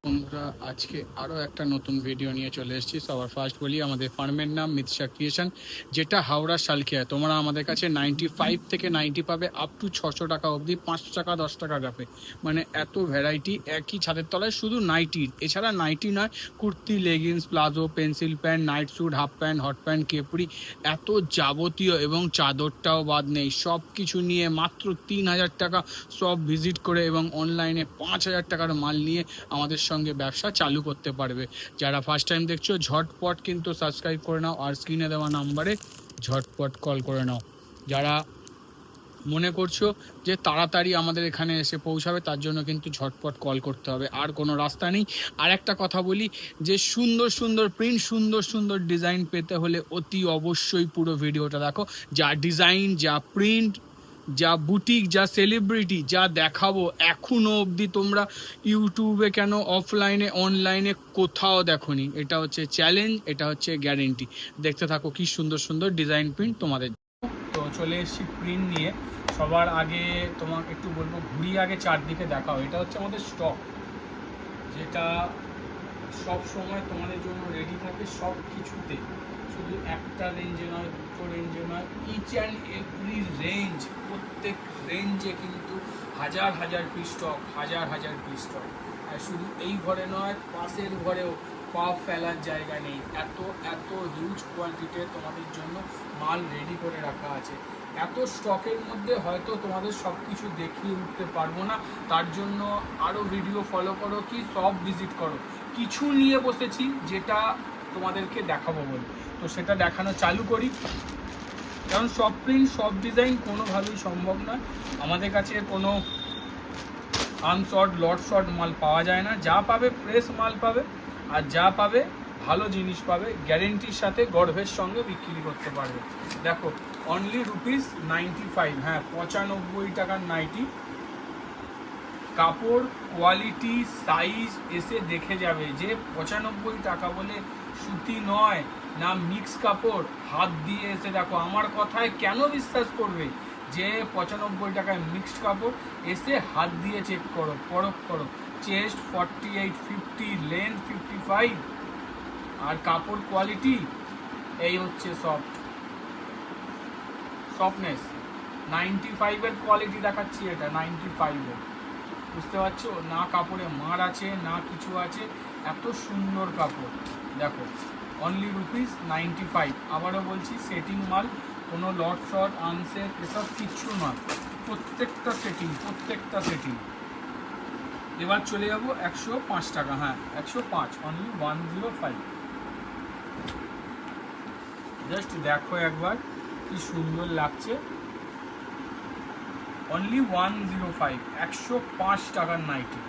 বন্ধুরা, আজকে আরও একটা নতুন ভিডিও নিয়ে চলে এসেছি। সবার ফার্স্ট বলি, আমাদের ফার্মের নাম মিতশা ক্রিয়েশন, যেটা হাওড়া শালকিয়া। তোমরা আমাদের কাছে 95 থেকে 90 পাবে, আপ টু 600 টাকা অবধি, 5 টাকা 10 টাকা গ্রাফে। মানে এত ভ্যারাইটি একই ছাদের তলায়, শুধু নাইটির। এছাড়া নাইটি নয়, kurti, leggings, palazzo, pencil pant, night suit, half pant, hot pant, capri, এত যাবতীয়, এবং চাদরটাও বাদ নেই। সব কিছু নিয়ে মাত্র 3000 টাকা সব ভিজিট করে এবং অনলাইনে 5000 টাকার মাল নিয়ে আমাদের সঙ্গে ব্যবসা চালু করতে পারবে। যারা ফার্স্ট টাইম দেখছো, ঝটপট কিন্তু সাবস্ক্রাইব করে নাও, আর স্ক্রিনে দেওয়া নাম্বারে ঝটপট কল করে নাও। যারা মনে করছো যে তাড়াতাড়ি আমাদের এখানে এসে পৌঁছাবে, তার জন্য কিন্তু ঝটপট কল করতে হবে, আর কোনো রাস্তা নেই। আর একটা কথা বলি, যে সুন্দর সুন্দর প্রিন্ট, সুন্দর সুন্দর ডিজাইন পেতে হলে অতি অবশ্যই পুরো ভিডিওটা দেখো। যা ডিজাইন, যা প্রিন্ট, যা বুটিক, যা সেলিব্রিটি, যা দেখাবো, এখনো অবধি তোমরা ইউটিউবে কেন, অফলাইনে, অনলাইনে কোথাও দেখোনি। এটা হচ্ছে চ্যালেঞ্জ, এটা হচ্ছে গ্যারেন্টি। দেখতে থাকো কি সুন্দর সুন্দর ডিজাইন প্রিন্ট তোমাদের। তো চলে এসেছি প্রিন্ট নিয়ে। সবার আগে তোমাকে একটু বলবো, ঘুরিয়ে আগে চারদিকে দেখাও। এটা হচ্ছে আমাদের স্টক, যেটা সব সময় তোমাদের জন্য রেডি থাকে সব কিছুতে। শুধু একটা রেঞ্জে নয়, দুটো রেঞ্জে নয়, ইচ অ্যান্ড এভরি রেঞ্জ, প্রত্যেক রেঞ্জে কিন্তু হাজার হাজার পিস স্টক, হাজার হাজার পিস স্টক। আর শুধু এই ঘরে নয়, পাশের ঘরেও পা ফেলার জায়গা নেই। এত এত হিউজ কোয়ান্টিটিতে তোমাদের জন্য মাল রেডি করে রাখা আছে। এত স্টকের মধ্যে হয়তো তোমাদের সব কিছু দেখিয়ে উঠতে পারবো না, তার জন্য আরও ভিডিও ফলো করো, কি সব ভিজিট করো। কিছু নিয়ে বসেছি যেটা তোমাদেরকে দেখাবো বলে, তো সেটা দেখানো চালু করি। কারণ সব প্রিন্ট, সব ডিজাইন কোনোভাবেই সম্ভব নয়। আমাদের কাছে কোনো আনশর্ট, লট শর্ট মাল পাওয়া যায় না। যা পাবে ফ্রেশ মাল পাবে, আর যা পাবে ভালো জিনিস পাবে, গ্যারেন্টির সাথে গর্ভের সঙ্গে বিক্রি করতে পারবে। দেখো, অনলি ₹95, হ্যাঁ 95 টাকার নাইটি। কাপড়, কোয়ালিটি, সাইজ এসে দেখে যাবে যে 95 টাকা বলে সুতি নয়, না মিক্স কাপড়। হাত দিয়ে এসে দেখো, আমার কথায় কেন বিশ্বাস করবে যে 95 টাকায় মিক্সড কাপড়? এসে হাত দিয়ে চেক করো, পরখ করো। চেস্ট 48, 50, লেন্থ 55, আর কাপড় কোয়ালিটি এই হচ্ছে সফটনেস। 95-এর কোয়ালিটি দেখাচ্ছি, এটা 95-এর। বুঝতে পারছো? না কাপড়ে মার আছে, না কিছু আছে, এত সুন্দর কাপড়। দেখো, অনলি ₹95। আবারও বলছি, সেটিং মাল, কোনো লট শট, আনসেট এসব কিচ্ছু নয়, প্রত্যেকটা সেটিং, প্রত্যেকটা সেটিং। এবার চলে যাবো 105 টাকা, হ্যাঁ 105, অনলি 105। জাস্ট দেখো একবার কি সুন্দর লাগছে। অনলি 105, 105 টাকার নাইটি।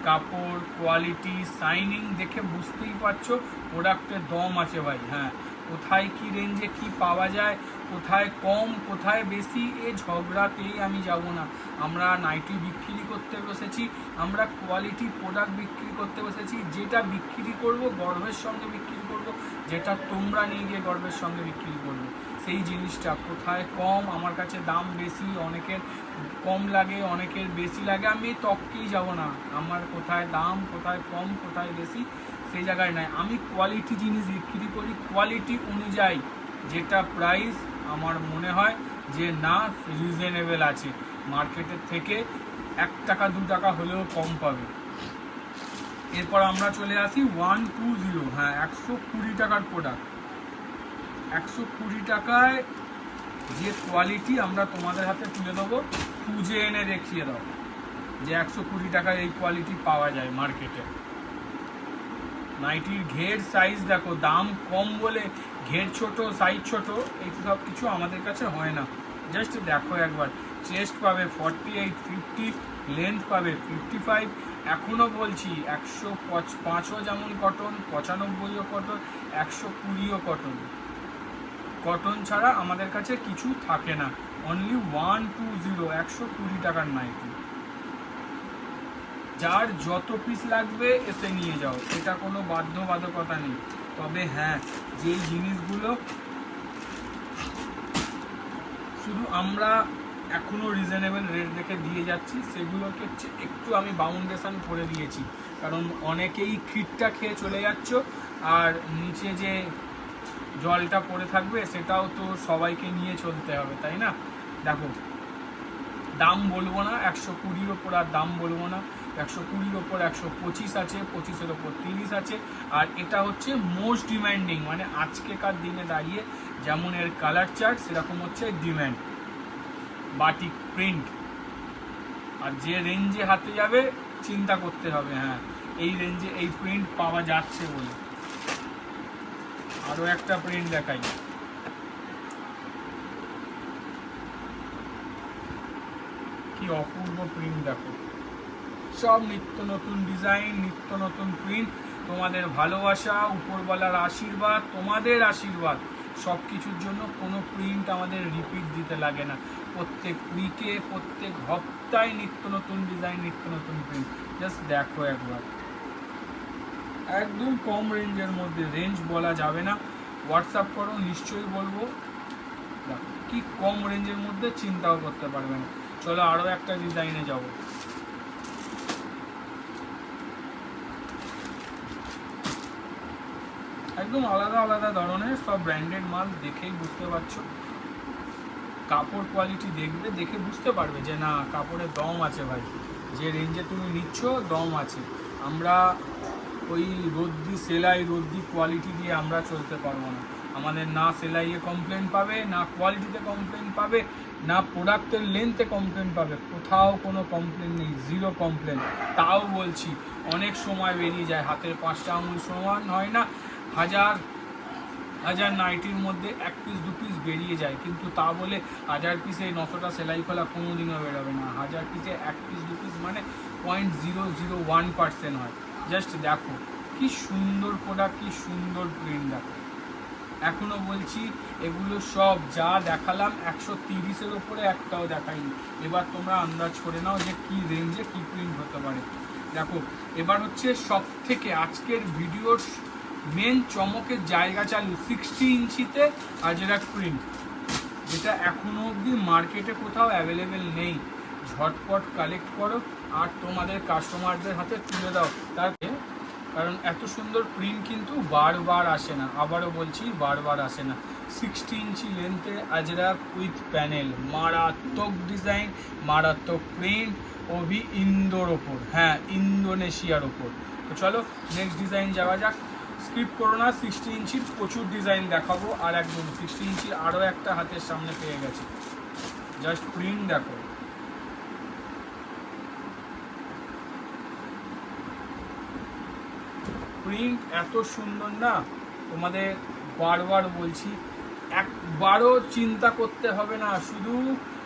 কাপড়, কোয়ালিটি, শাইনিং দেখে বুঝতেই পারছো প্রোডাক্টের দম আছে ভাই। হ্যাঁ, কোথায় কি রেঞ্জে কি পাওয়া যায়, কোথায় কম কোথায় বেশি, এ ঝগড়াতেই আমি যাব না। আমরা নাইটি বিক্রি করতে বসেছি, আমরা কোয়ালিটি প্রোডাক্ট বিক্রি করতে বসেছি। যেটা বিক্রি করব গর্বের সঙ্গে বিক্রি করব, যেটা তোমরা নিয়ে গিয়ে গর্বের সঙ্গে বিক্রি করবে, সেই জিনিসটা কোথায় কম। আমার কাছে দাম বেশি, অনেকের কম লাগে, অনেকের বেশি লাগে, আমি তককেই যাব না। আমার কোথায় দাম, কোথায় কম, কোথায় বেশি, সেই জায়গায় নাই। আমি কোয়ালিটি জিনিস বিক্রি করি, কোয়ালিটি অনুযায়ী যেটা প্রাইস আমার মনে হয় যে না রিজনেবল আছে, মার্কেটের থেকে 1 টাকা 2 টাকা হলেও কম পাবে। এরপর আমরা চলে আসি 120, হ্যাঁ 120 টাকার প্রোডাক্ট। 120 টাকায় যে কোয়ালিটি আমরা তোমাদের হাতে তুলে দেবো, খুঁজে এনে দেখিয়ে দাও যে 120 টাকায় এই কোয়ালিটি পাওয়া যায় মার্কেটে। নাইটির ঘের সাইজ দেখো, দাম কম বলে ঘের ছোট, সাইজ ছোট, এই সব কিছু আমাদের কাছে হয় না। জাস্ট দেখো একবার, চেস্ট পাবে 48, 50, লেন্থ পাবে 55। এখনও বলছি 105ও যেমন কটন, 95ও কটন, 120ও কটন। কটন ছাড়া আমাদের কাছে কিছু থাকে না। অনলি 120, 120 টাকার নাইটি। যার যত পিস লাগবে এসে নিয়ে যাও, এটা কোনো বাধ্যবাধকতা নেই। তবে হ্যাঁ, যেই জিনিসগুলো শুধু আমরা এখনও রিজনেবল রেট দেখে দিয়ে যাচ্ছি। সেগুলোকে হচ্ছে একটু আমি বাউন্ডেশন করে দিয়েছি, কারণ অনেকেই খিটটা খেয়ে চলে যাচ্ছ, আর নিচে যে জলটা পড়ে থাকবে সেটাও তো সবাইকে নিয়ে চলতে হবে, তাই না? দেখো, দাম বলবো না, 120-র ওপর আর দাম বলবো না। 120-র ওপর 125 আছে, 25-এর ওপর 30 আছে। আর এটা হচ্ছে মোস্ট ডিম্যান্ডিং, মানে আজকেকার দিনে দাঁড়িয়ে যেমন এর কালার চার্ট সেরকম হচ্ছে ডিম্যান্ড বাটিক প্রিন্ট। আর যে রেঞ্জে হাতে যাবে চিন্তা করতে হবে, হ্যাঁ এই রেঞ্জে এই প্রিন্ট পাওয়া যাচ্ছে বলে। আরও একটা প্রিন্ট দেখাই, কি অপূর্ব প্রিন্ট দেখো। সব নিত্য নতুন ডিজাইন, নিত্য নতুন প্রিন্ট। তোমাদের ভালোবাসা, উপরওয়ালার আশীর্বাদ, তোমাদের আশীর্বাদ, সব কিছুর জন্য কোনো প্রিন্ট আমাদের রিপিট দিতে লাগে না। প্রত্যেক উইকে, প্রত্যেক হপ্তায় নিত্য নতুন ডিজাইন, নিত্য নতুন প্রিন্ট। জাস্ট দেখো একবার, একদম কম রেঞ্জের মধ্যে, রেঞ্জ বলা যাবে না, হোয়াটসঅ্যাপ করো নিশ্চয়ই বলবো। দেখো কি কম রেঞ্জের মধ্যে, চিন্তাও করতে পারবে না। চলো আরও একটা ডিজাইনে যাবো। একদম আলাদা আলাদা ধরনের সব ব্র্যান্ডেড মাল, দেখেই বুঝতে পারছো। কাপড় কোয়ালিটি দেখবে, দেখে বুঝতে পারবে যে না কাপড়ের দম আছে ভাই, যে রেঞ্জে তুমি নিচ্ছ দম আছে। আমরা ওই রদ্দি সেলাই, রদ্দি কোয়ালিটি দিয়ে আমরা চলতে পারবো না। আমাদের না সেলাইয়ে কমপ্লেন পাবে, না কোয়ালিটিতে কমপ্লেন পাবে, না প্রোডাক্টের লেন্থে কমপ্লেন পাবে। কোথাও কোনো কমপ্লেন নেই, জিরো কমপ্লেন। তাও বলছি অনেক সময় বেরিয়ে যায়, হাতের 5টা আঙুল সমান হয় না, হাজার হাজার নাইটির মধ্যে 1 পিস 2 পিস বেরিয়ে যায়, কিন্তু তা বলে 1000 পিসে 900টা সেলাই খোলা কোনোদিনও বেরোবে না। 1000 পিসে 1 পিস 2 পিস মানে 0.001% হয়। জাস্ট দেখো কি সুন্দর প্রোডাক্ট, কি সুন্দর প্রিন্ট দেখো। এখনও বলছি এগুলো সব যা দেখালাম 130-এর ওপরে একটাও দেখাইনি। এবার তোমরা আন্দাজ করে নাও যে কি রেঞ্জে কি প্রিন্ট হতে পারে। দেখো এবার হচ্ছে সব থেকে আজকের ভিডিওর মেন চমকের জায়গা চালু 60 ইঞ্চিতে আজরাক প্রিন্ট, যেটা এখনও অবধি মার্কেটে কোথাও অ্যাভেলেবেল নেই। ঝটপট কালেক্ট করো আর তোমাদের কাস্টমারদের হাতে তুলে দাও। তার কারণ এত সুন্দর প্রিন্ট কিন্তু বারবার আসে না, আবারও বলছি বারবার আসে না। 60 ইঞ্চি লেন্থে আজরাক উইথ প্যানেল, মারাত্মক ডিজাইন, মারাত্মক প্রিন্ট, ওভি ইন্দোর ওপর, হ্যাঁ ইন্দোনেশিয়ার ওপর। তো চলো নেক্সট ডিজাইন যাওয়া যাক। স্কিপ করো না, 60 ইঞ্চির প্রচুর ডিজাইন দেখাবো। আর একদম 60 ইঞ্চির আরও একটা হাতের সামনে পেয়ে গেছি, জাস্ট প্রিন্ট দেখো। প্রিন্ট এত সুন্দর না, তোমাদের বারবার বলছি, একবারও চিন্তা করতে হবে না, শুধু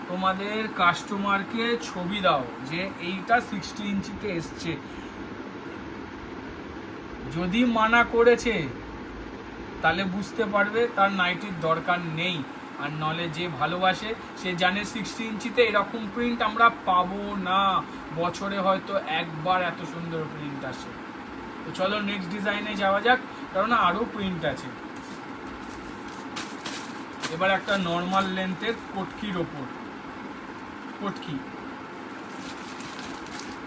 তোমাদের কাস্টমারকে ছবি দাও যে এইটা 60 ইঞ্চিতে এসছে। যদি মানা করেছে তাহলে বুঝতে পারবে তার নাইটির দরকার নেই। আর নলে যে ভালোবাসে সে জানে 60 ইঞ্চিতে এরকম প্রিন্ট আমরা পাবো না, বছরে হয়তো একবার এত সুন্দর প্রিন্ট আসে। তো চলো নেক্সট ডিজাইনে যাওয়া যাক, কারণ আরও প্রিন্ট আছে। এবার একটা নর্মাল লেন্থের কটকির ওপর, কটকি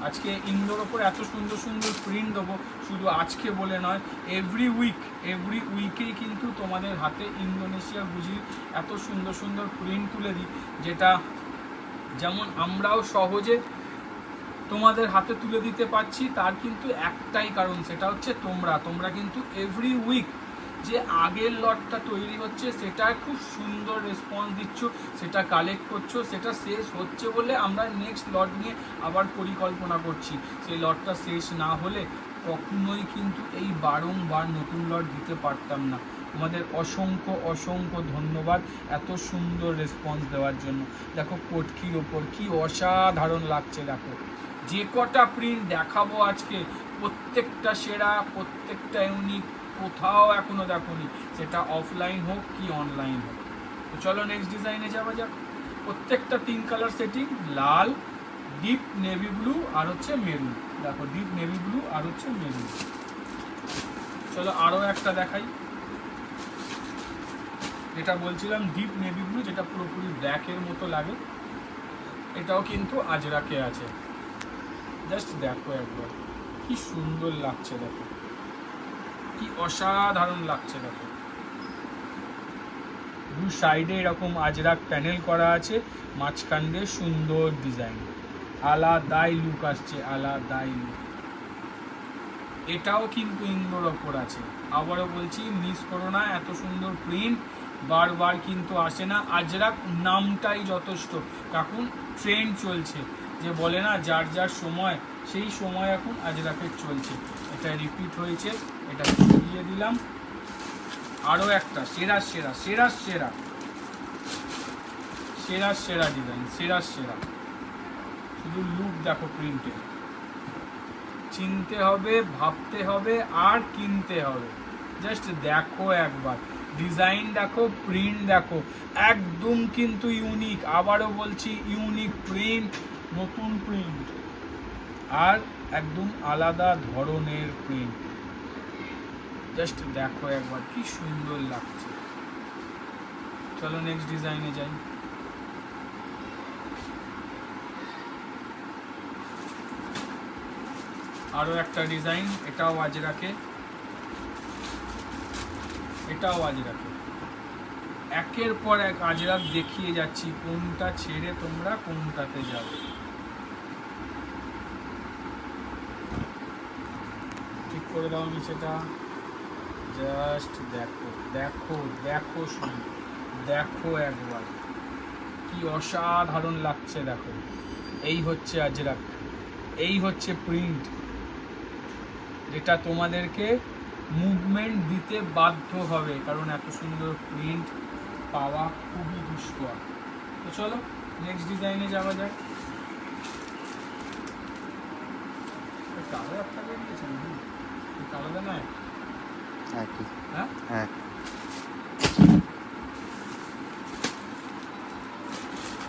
আজকে ইন্দোর ওপর এত সুন্দর সুন্দর প্রিন্ট দেবো, শুধু আজকে বলে নয়, এভরি উইকেই কিন্তু তোমাদের হাতে ইন্দোনেশিয়া গুজির এত সুন্দর সুন্দর প্রিন্ট তুলে দিই, যেটা যেমন আমরাও সহজে তোমাদের হাতে তুলে দিতে পারছি, তার কিন্তু একটাই কারণ, সেটা হচ্ছে তোমরা কিন্তু এভরি উইক যে আগের লটটা তৈরি হচ্ছে সেটা খুব সুন্দর রেসপন্স দিচ্ছ, সেটা কালেক্ট করছো, সেটা শেষ হচ্ছে বলে আমরা নেক্সট লট নিয়ে আবার পরিকল্পনা করছি। সেই লটটা শেষ না হলে কখনোই কিন্তু এই বারংবার নতুন লট দিতে পারতাম না। তোমাদের অসংখ্য অসংখ্য ধন্যবাদ এত সুন্দর রেসপন্স দেওয়ার জন্য। দেখো কটকির ওপর কি অসাধারণ লাগছে। দেখো যে কটা প্রিন্ট দেখাবো আজকে প্রত্যেকটা সেরা, প্রত্যেকটা ইউনিক, কোথাও এখনো দেখোনি, সেটা অফলাইন হোক কি অনলাইন হোক। তো চলো নেক্সট ডিজাইনে যাওয়া যাক। প্রত্যেকটা 3 কালার সেটিং, লাল, ডিপ নেভি ব্লু আর হচ্ছে মেরুন। দেখো ডিপ নেভি ব্লু আর হচ্ছে মেরুন। চলো আরও একটা দেখাই, যেটা বলছিলাম ডিপ নেভি ব্লু, যেটা পুরোপুরি ব্ল্যাকের মতো লাগে। এটাও কিন্তু আজরাকে আছে। জাস্ট দেখো একবার কি সুন্দর লাগছে, দেখো কি অসাধারণ লাগছে। দেখো দু সাইডে এরকম আজরাক প্যানেল করা আছে, মাঝখান দিয়ে সুন্দর ডিজাইন, আলাদাই লুক আসছে, আলাদাই লুক। এটাও কিন্তু ইন্দোর ওপর আছে। আবারও বলছি, মিস করো না, এত সুন্দর প্রিন্ট বারবার কিন্তু আসে না। আজরাক নামটাই যথেষ্ট। এখন ট্রেন্ড চলছে, যে বলে না যার যার সময়, সেই সময় এখন আজরাকের চলছে। এটা রিপিট হয়েছে, এটা সরিয়ে দিলাম। আরও একটা সেরা সেরা সেরা সেরা সেরা সেরা ডিজাইন, সেরা সেরা। শুধু লুক দেখো প্রিন্টের, চিনতে হবে, ভাবতে হবে, আর কিনতে হবে। জাস্ট দেখো একবার, ডিজাইন দেখো, প্রিন্ট দেখো, একদম কিন্তু ইউনিক। আবারও বলছি, ইউনিক প্রিন্ট, নতুন প্রিন্ট, আর একদম আলাদা ধরনের প্রিন্ট। জাস্ট দেখো একবার কি সুন্দর লাগছে। চলো নেক্সট ডিজাইনে যাই। আরো একটা ডিজাইন, এটাও আজরাকে, এটাও আজরাকে। একের পর এক আজরাক দেখিয়ে যাচ্ছি, কোনটা ছেড়ে তোমরা কোনটাতে যাবে। ঠিক করে দাও নিচেটা। জাস্ট দেখো দেখো দেখো, শুধু দেখো একবার কি অসাধারণ লাগছে। দেখো এই হচ্ছে আজরাক, এই হচ্ছে প্রিন্ট, যেটা তোমাদেরকে মুভমেন্ট দিতে বাধ্য হবে, কারণ এত সুন্দর প্রিন্ট পাওয়া খুবই দুষ্কর। তো চলো নেক্সট ডিজাইনে যাওয়া যাক। কালো একটা বেরিয়েছে, কালোটা নয়, হ্যাঁ।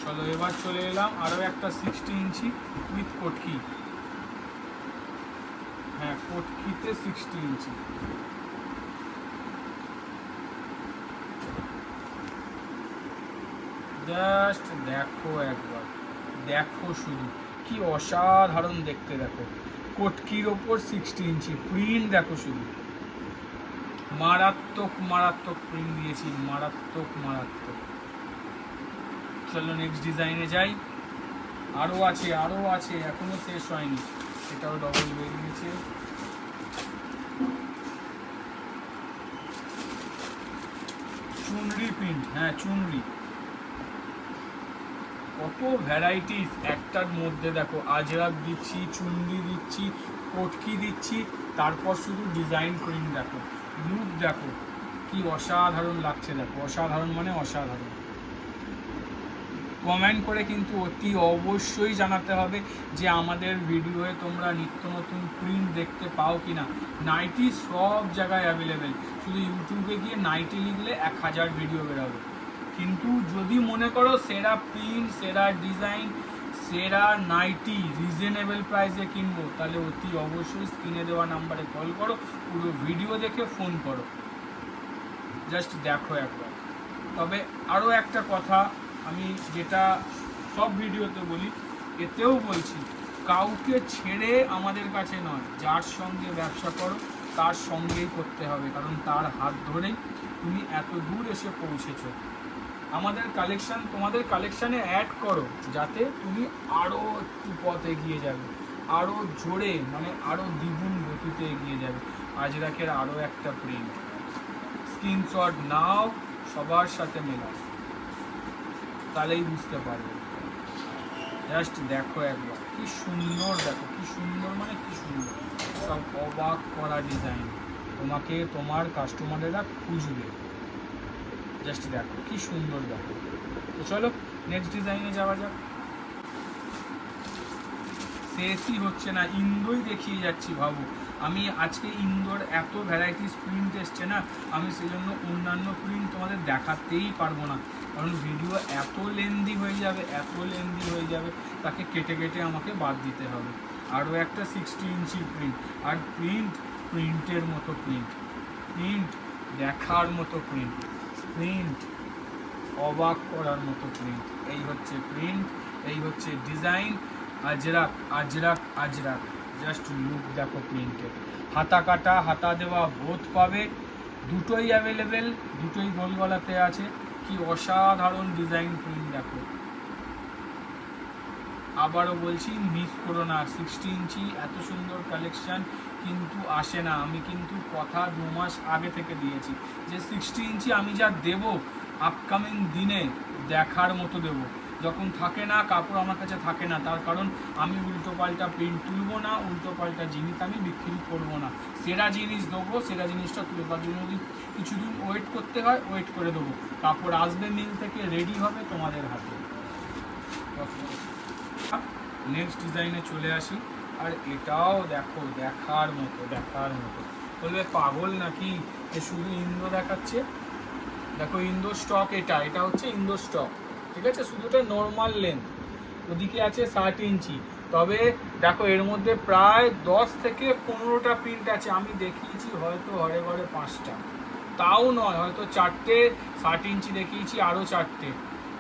চলো এবার চলে এলাম আরো একটা 60 ইঞ্চি উইথ কটকি। হ্যাঁ, কটকিতে 60 ইঞ্চি। জাস্ট দেখো একবার, দেখো শুধু কি অসাধারণ দেখতে। দেখো কটকির ওপর 60 ইঞ্চি প্রিন্ট, দেখো শুধু মারাত্মক মারাত্মক প্রিন্ট দিয়েছি, মারাত্মক মারাত্মক। চলো নেক্সট ডিজাইনে যাই। আরও আছে, আরও আছে, এখনো শেষ হয়নি। এটাও ডবল বেরিয়েছে। চুনরি প্রিন্ট, হ্যাঁ চুনরি। কত ভ্যারাইটিস একটার মধ্যে। দেখো আজরাক দিচ্ছি, চুনরি দিচ্ছি, কটকি দিচ্ছি, তারপর শুধু ডিজাইন প্রিন্ট। দেখো লুক দেখো কি অসাধারণ লাগছে। দেখো অসাধারণ মানে অসাধারণ। কমেন্ট করে কিন্তু অতি অবশ্যই জানাতে হবে যে আমাদের ভিডিওয়ে তোমরা নিত্য নতুন প্রিন্ট দেখতে পাও কি না। নাইটি সব জায়গায় অ্যাভেলেবেল, শুধু ইউটিউবে গিয়ে নাইটি লিখলে 1000 ভিডিও বেরোবে। কিন্তু যদি মনে করো সেরা প্রিন্ট, সেরা ডিজাইন, সেরা নাইটি রিজনেবল প্রাইসে কিনবো, তাহলে অতি অবশ্যই স্ক্রিনে দেওয়া নাম্বারে কল করো, পুরো ভিডিও দেখে ফোন করো। জাস্ট দেখো একবার। তবে আরও একটা কথা আমি যেটা সব ভিডিওতে বলি, এতেও বলছি, কাউকে ছেড়ে আমাদের কাছে নয়, যার সঙ্গে ব্যবসা করো তার সঙ্গেই করতে হবে, কারণ তার হাত ধরেই তুমি এত দূর এসে পৌঁছেছো। আমাদের কালেকশান তোমাদের কালেকশানে অ্যাড করো, যাতে তুমি আরও একটু পথ এগিয়ে যাবে, আরও জোরে, মানে আরও দ্বিগুণ গতিতে এগিয়ে যাবে। আজরাকের আরও একটা প্রিন্ট, স্ক্রিনশট নাও, সবার সাথে মেলাও, তাহলেই বুঝতে পারবে। জাস্ট দেখো একবার কি সুন্দর, দেখো কি সুন্দর মানে কি সুন্দর, সব অবাক করা ডিজাইন, তোমাকে তোমার কাস্টমারেরা খুঁজবে। জাস্ট দেখো কি সুন্দর, দেখো। তো চলো নেক্সট ডিজাইনে যাওয়া যাক। শেষই হচ্ছে না, ইন্দোই দেখিয়ে যাচ্ছি। ভাবো আমি আজকে ইন্দোর এত ভ্যারাইটিস প্রিন্ট এসছে না, আমি সেই জন্য অন্যান্য প্রিন্ট তোমাদের দেখাতেই পারবো না, কারণ ভিডিও এত লেন্দি হয়ে যাবে, এত লেন্দি হয়ে যাবে, তাকে কেটে কেটে আমাকে বাদ দিতে হবে। আরও একটা 60 ইঞ্চি প্রিন্ট, আর প্রিন্ট প্রিন্টের মতো প্রিন্ট, প্রিন্ট দেখার মতো প্রিন্ট, প্রিন্ট অবাক করার মতো প্রিন্ট। এই হচ্ছে প্রিন্ট, এই হচ্ছে design, Ajrak Ajrak Ajrak, just look দেখো প্রিন্টের। হাতা কাটা হাতা দেওয়া বোথ পাবে, দুটোই অ্যাভেলেবেল, দুটোই গোল গলাতে আছে। কি অসাধারণ ডিজাইন প্রিন্ট দেখো। আবারও বলছি মিস করো না, 60 ইঞ্চি এত সুন্দর কালেকশান কিন্তু আসে না। আমি কিন্তু কথা 2 মাস আগে থেকে দিয়েছি যে 60 ইঞ্চি আমি যা দেব আপকামিং দিনে দেখার মতো দেব। যখন থাকে না কাপড় আমার কাছে থাকে না, তার কারণ আমি উল্টো পাল্টা প্রিন্ট তুলবো না, উল্টো পাল্টা জিনিস আমি বিক্রি করবো না। সেরা জিনিস দেবো, সেরা জিনিসটা তুলবার জন্য যদি কিছুদিন ওয়েট করতে হয় ওয়েট করে দেবো। কাপড় আসবে মিল থেকে, রেডি হবে তোমাদের হাতে। নেক্সট ডিজাইনে চলে আসি, আর এটাও দেখো দেখার মতো, দেখার মতো। বলবে পাগল নাকি এ শুধু ইন্দো দেখাচ্ছে? দেখো ইন্দো স্টক, এটা হচ্ছে ইন্দো স্টক, ঠিক আছে? শুধু এটা নর্মাল লেন্থ, ওদিকে আছে 60 ইঞ্চি। তবে দেখো এর মধ্যে প্রায় 10 থেকে 15টা প্রিন্ট আছে। আমি দেখিয়েছি হয়তো ঘরে ঘরে 5টা, তাও নয়, হয়তো 4টে 60 ইঞ্চি দেখিয়েছি, আরও 4টে।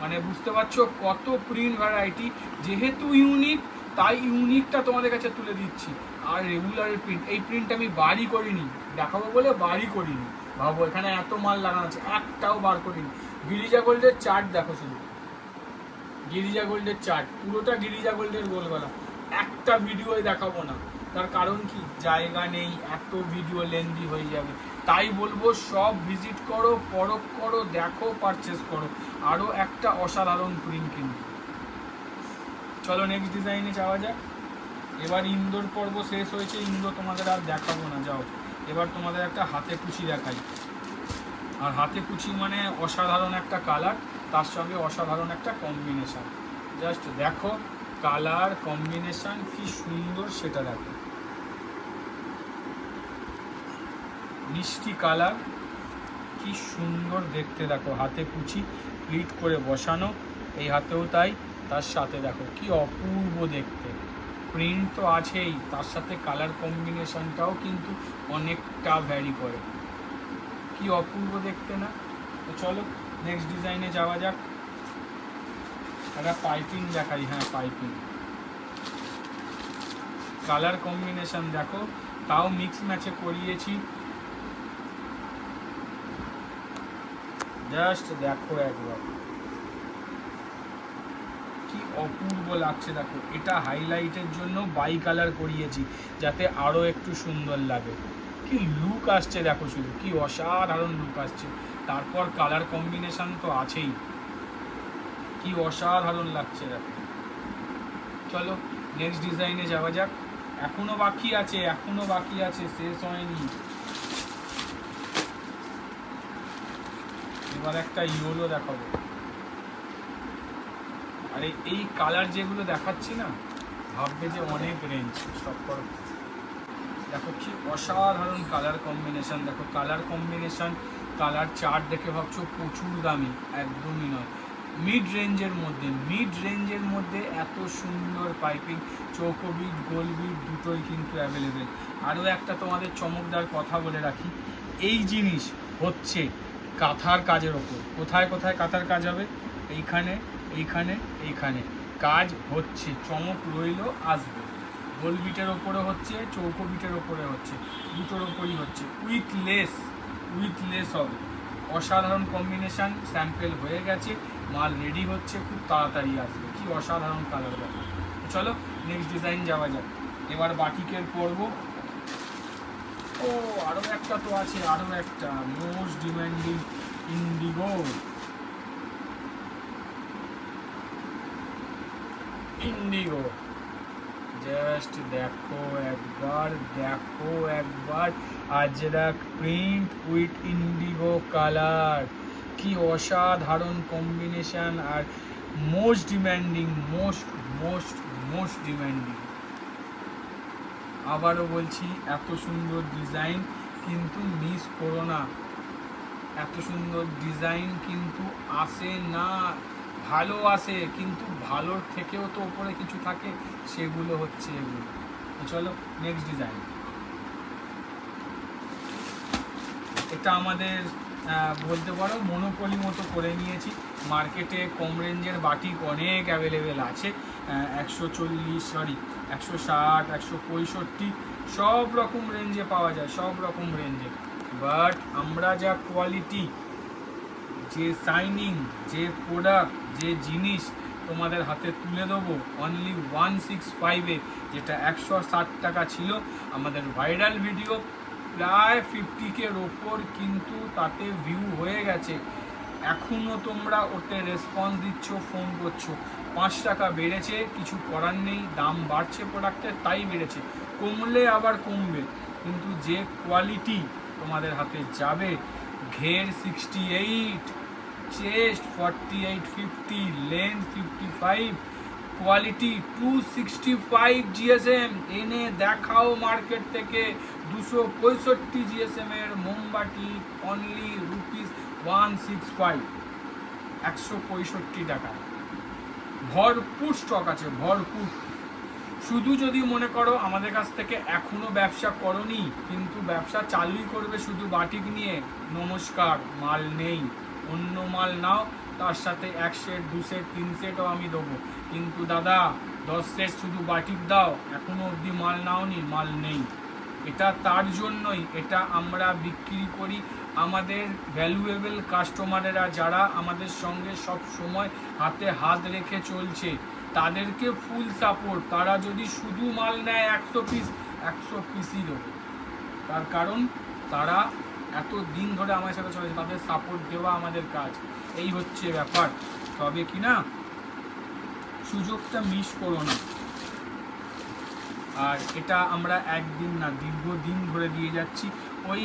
মানে বুঝতে পারছো কত প্রিন্ট ভ্যারাইটি। যেহেতু ইউনিক, তাই ইউনিকটা তোমাদের কাছে তুলে দিচ্ছি। আর রেগুলার প্রিন্ট, এই প্রিন্ট আমি বারই করিনি, দেখাবো বলে বারই করিনি। ভাবো এখানে এত মাল লাগানো আছে, একটাও বার করিনি। গিরিজা গোল্ডের চার্ট দেখো শুধু, গিরিজা গোল্ডের চার্ট, পুরোটা গিরিজা গোল্ডের গোলগলা। একটা ভিডিওই দেখাবো না, তার কারণ কি জায়গা নেই, এত ভিডিও লেন্দি হয়ে যাবে। তাই বলবো সব ভিজিট করো, পরখ করো, দেখো, পারচেস করো। আরও একটা অসাধারণ প্রিন্ট কিন্তু। চলো নেক্সট ডিজাইনে যাওয়া যাক। এবার ইন্দোর পর্ব শেষ হয়েছে, ইন্দো তোমাদের আর দেখাবো না, যাও এবার তোমাদের একটা হাতে কুচি দেখাই। আর হাতে কুচি মানে অসাধারণ একটা কালার, তার সঙ্গে অসাধারণ একটা কম্বিনেশান। জাস্ট দেখো কালার কম্বিনেশান কি সুন্দর, সেটা দেখো। মিষ্টি কালার, কি সুন্দর দেখতে দেখো। হাতে কুচি প্লিট করে বসানো, এই হাতেও তাই, তার সাথে দেখো কি অপূর্ব দেখতে। প্রিন্ট তো আছেই, তার সাথে কালার কম্বিনেশনটাও কিন্তু অনেকটা ভ্যারি করে। কি অপূর্ব দেখতে না? তো চলো নেক্সট ডিজাইনে যাওয়া যাক। একটা পাইপিং দেখাই, হ্যাঁ পাইপিং। কালার কম্বিনেশন দেখো, তাও মিক্স ম্যাচে করিয়েছি। জাস্ট দেখো একবার কি অপূর্ব লাগছে দেখো। এটা হাইলাইটের জন্য বাই কালার করিয়েছি যাতে আরও একটু সুন্দর লাগে। কি লুক আসছে দেখো শুধু, কি অসাধারণ লুক আসছে। তারপর কালার কম্বিনেশন তো আছেই, কি অসাধারণ লাগছে দেখো। চলো নেক্সট ডিজাইনে যাওয়া যাক। এখনো বাকি আছে, এখনো বাকি আছে, শেষ হয়নি। এবার একটা ইয়েলো দেখাবো। আর এই কালার যেগুলো দেখাচ্ছি না, ভাববে যে অনেক রেঞ্জ। সব করো দেখো কি অসাধারণ কালার কম্বিনেশন। দেখো কালার কম্বিনেশন, কালার চার্ট দেখে ভাবছো প্রচুর দামি, একদমই নয়। মিড রেঞ্জের মধ্যে এত সুন্দর পাইপিং, চৌকো বিট গোল বিট দুটোই কিন্তু অ্যাভেলেবেল। আরও একটা তোমাদের চমকদার কথা বলে রাখি, এই জিনিস হচ্ছে কাঁথার কাজের ওপর। কোথায় কোথায় কাঁথার কাজ হবে? এইখানে, এইখানে, এইখানে কাজ হচ্ছে। চমক রইল, আসবে। গোল বিটের ওপরে হচ্ছে, চৌকো বিটের ওপরে হচ্ছে, দুটোর ওপরই হচ্ছে। উইথ লেস হবে। অসাধারণ কম্বিনেশান। স্যাম্পেল হয়ে গেছে, মাল রেডি হচ্ছে, খুব তাড়াতাড়ি আসবে। কি অসাধারণ কালার দেখো। চলো নেক্সট ডিজাইন যাওয়া যাক। এবার বাটিকের পর্ব। ও আরও একটা তো আছে, আরও একটা মোস্ট ডিমান্ডিং ইন্ডিগো। জাস্ট দেখো একবার Ajrak print with Indigo colour. কি অসাধারণ কম্বিনেশন, আর মোস্ট ডিমান্ডিং, মোস্ট ডিমান্ডিং। আবারও বলছি এত সুন্দর ডিজাইন কিন্তু মিস করো না। এত সুন্দর ডিজাইন কিন্তু আসে না, ভালো আসে কিন্তু ভালোর থেকেও তো ওপরে কিছু থাকে, সেগুলো হচ্ছে এগুলো। চলো নেক্সট ডিজাইন। এটা আমাদের বলতে পারো মনোপলি মতো করে নিয়েছি। মার্কেটে কম রেঞ্জের বাটিক অনেক অ্যাভেলেবেল আছে, 140 160 165 সব রকম রেঞ্জে পাওয়া যায়, সব রকম রেঞ্জে। বাট আমরা যা কোয়ালিটি, যে শাইনিং, যে প্রোডাক্ট, যে জিনিস তোমাদের হাতে তুলে দেবো অনলি 165-এ, যেটা 160 টাকা ছিল। আমাদের ভাইরাল ভিডিও প্রায় 50K-র ওপর কিন্তু তাতে ভিউ হয়ে গেছে। এখনও তোমরা ওতে রেসপন্স দিচ্ছ, ফোন করছো। 5 টাকা বেড়েছে, কিছু করার নেই, দাম বাড়ছে প্রোডাক্টের, তাই বেড়েছে। কমলে আবার কমবে, কিন্তু যে কোয়ালিটি তোমাদের হাতে যাবে, ঘের 68, চেস্ট 48-50, লেন্থ 55, কোয়ালিটি 265 জিএসএম এনে দেখাও মার্কেট থেকে। 265 জিএসএম এর মোমবাতি অনলি ₹165, 165 টাকা। ভরপুর স্টক আছে, ভরপুর। শুধু যদি মনে করো আমাদের কাছ থেকে এখনো ব্যবসা করনি, কিন্তু ব্যবসা চালুই করবে শুধু বাটিক নিয়ে, নমস্কার, মাল নেই। অন্য মাল নাও, তার সাথে 1 সেট 2 সেট 3 সেটও আমি দেবো, কিন্তু দাদা 10 সেট শুধু বাটিক দাও, এখনো অবধি মাল নাওনি, মাল নেই। এটা তার জন্যই, এটা আমরা বিক্রি করি আমাদের ভ্যালুয়েবল কাস্টমারেরা যারা আমাদের সঙ্গে সব সময় হাতে হাত রেখে চলছে, তাদেরকে ফুল সাপোর্ট। তারা যদি শুধু মাল নেয় 100 পিস, 100 পিসই দেবো। তার কারণ তারা এত দিন ধরে আমার সাথে চলেছে, তাদের সাপোর্ট দেওয়া আমাদের কাজ। এই হচ্ছে ব্যাপার। তবে কি না, সুযোগটা মিস করো না। আর এটা আমরা একদিন না, দীর্ঘদিন ধরে দিয়ে যাচ্ছি। ওই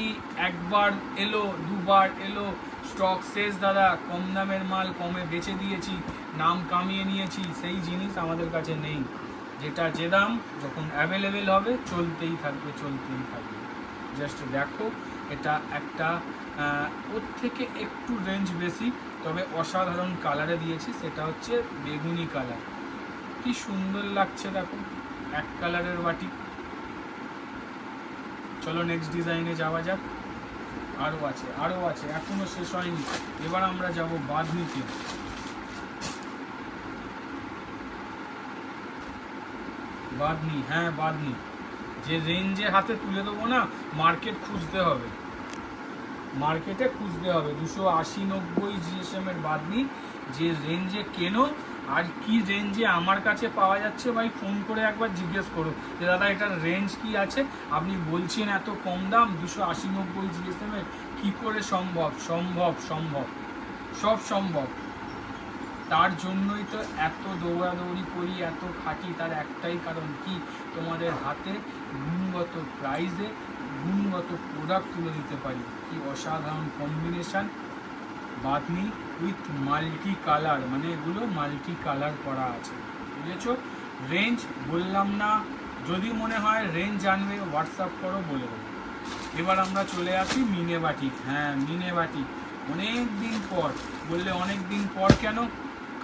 একবার এলো, দুবার এলো, স্টক শেষ দাদা, কম দামের মাল কমে বেচে দিয়েছি, নাম কামিয়ে নিয়েছি, সেই জিনিস আমাদের কাছে নেই। যেটা যে দাম যখন অ্যাভেলেবেল হবে চলতেই থাকবে, চলতেই থাকবে। জাস্ট দেখো, এটা একটা ওর থেকে একটু রেঞ্জ বেশি, তবে অসাধারণ কালারে দিয়েছি। সেটা হচ্ছে বেগুনি কালার, কি সুন্দর লাগছে দেখো, এক কালারের বাটি। চলো নেক্সট ডিজাইনে যাওয়া যাক। আরও আছে, আরও আছে, এখনো শেষ হয়নি। এবার আমরা যাব বাঁধনিতে। বাঁধনি, হ্যাঁ বাঁধনি। যে রেঞ্জে হাতে তুলে দেবো না, মার্কেট খুঁজতে হবে, মার্কেটে খুঁজতে হবে। 280-90 জিএসএম এর বাঁধনি, যে রেঞ্জে কেনো আর কি রেঞ্জে আমার কাছে পাওয়া যাচ্ছে, ভাই ফোন করে একবার জিজ্ঞেস করো যে দাদা এটার রেঞ্জ কি আছে। আপনি বলছেন এত কম দাম, 280-90 জিএসএম এর, কী করে সম্ভব? সম্ভব, সম্ভব, সব সম্ভব। তার জন্যই তো এত দৌড়াদৌড়ি করি, এত খাটি। তার একটাই কারণ কি, তোমাদের হাতে গুণগত প্রাইসে গুণগত প্রোডাক্ট তুলে দিতে পারি। কি অসাধারণ combination, bandhani with multi colour, মানে এগুলো মাল্টি কালার করা আছে, বুঝেছো? রেঞ্জ বললাম না, যদি মনে হয় রেঞ্জ জানবে হোয়াটসঅ্যাপ করো, বলে দেবো। এবার আমরা চলে আসি মিনে বাটিক। হ্যাঁ, মিনে বাটিক অনেক দিন পর। বললে অনেক দিন পর কেন?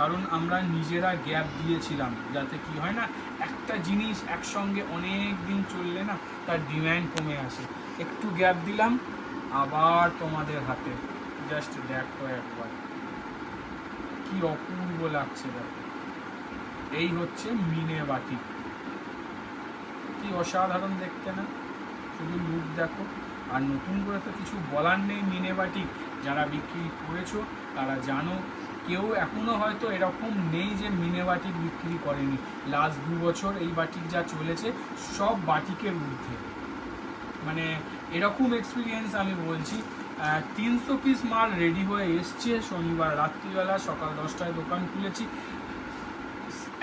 কারণ আমরা নিজেরা গ্যাপ দিয়েছিলাম, যাতে কি হয় না, একটা জিনিস একসঙ্গে অনেক দিন চললে না তার ডিম্যান্ড কমে আসে। একটু গ্যাপ দিলাম, আবার তোমাদের হাতে। জাস্ট দেখো একবার, কি অপূর্ব লাগছে দেখো। এই হচ্ছে মিনে বাটিক, কি অসাধারণ দেখতে না? শুধু লুক দেখো। আর নতুন করে তো কিছু বলার নেই। মিনে বাটিক যারা বিক্রি করেছো তারা জানো, কেউ এখনও হয়তো এরকম নেই যে মিনে বাটিক বিক্রি করেনি। লাস্ট 2 বছর এই বাটিক যা চলেছে, সব বাটিকের ঊর্ধ্বে। মানে এরকম এক্সপিরিয়েন্স আমি বলছি। 300 পিস মাল রেডি হয়ে এসছে শনিবার রাত্রিবেলা, সকাল 10টায় দোকান খুলেছি,